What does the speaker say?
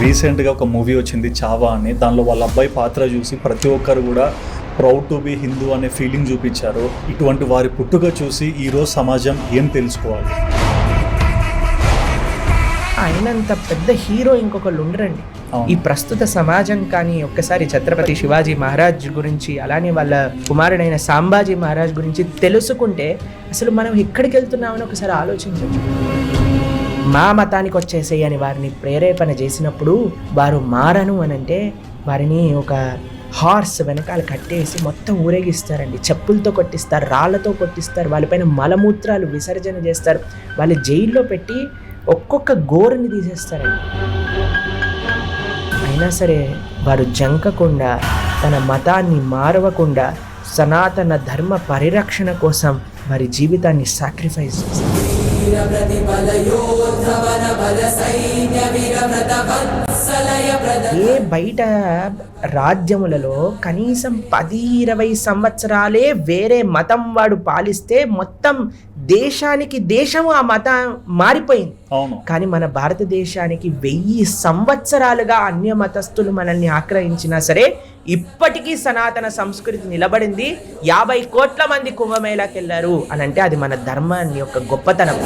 రీసెంట్గా ఒక మూవీ వచ్చింది చావా అని. దానిలో వాళ్ళ అబ్బాయి పాత్ర చూసి ప్రతి ఒక్కరు కూడా ప్రౌడ్ టు బి హిందూ అనే ఫీలింగ్ చూపించారు. ఇటువంటి వారి పుట్టుక చూసి ఈరోజు సమాజం ఏం తెలుసుకోవాలి? ఆయనంత పెద్ద హీరో ఇంకొకళ్ళు ఉండరండి ఈ ప్రస్తుత సమాజం. కానీ ఒక్కసారి ఛత్రపతి శివాజీ మహారాజ్ గురించి, అలానే వాళ్ళ కుమారుడైన సాంబాజీ మహారాజ్ గురించి తెలుసుకుంటే అసలు మనం ఎక్కడికి వెళ్తున్నామని ఒకసారి ఆలోచించవచ్చు. మా మతానికి వచ్చేసేయి అని వారిని ప్రేరేపణ చేసినప్పుడు వారు మారను అని అంటే వారిని ఒక హార్స్ వెనకాల కట్టేసి మొత్తం ఊరేగిస్తారండి. చెప్పులతో కొట్టిస్తారు, రాళ్లతో కొట్టిస్తారు, వాళ్ళపైన మలమూత్రాలు విసర్జన చేస్తారు, వాళ్ళు జైల్లో పెట్టి ఒక్కొక్క గోరుని తీసేస్తారండి. అయినా సరే వారు జంకకుండా, తన మతాన్ని మారవకుండా, సనాతన ధర్మ పరిరక్షణ కోసం వారి జీవితాన్ని సాక్రిఫైస్ చేస్తారు. ఏ బయట రాజ్యములలో కనీసం 10-20 సంవత్సరాలే వేరే మతం వాడు పాలిస్తే మొత్తం దేశము ఆ మతం మారిపోయింది. కానీ మన భారతదేశానికి 1000 సంవత్సరాలుగా అన్య మతస్థులు మనల్ని ఆక్రమించినా సరే ఇప్పటికీ సనాతన సంస్కృతి నిలబడింది. 50 కోట్ల మంది కుంభమేళాకి వెళ్ళారు అని అంటే అది మన ధర్మాన్ని యొక్క గొప్పతనం.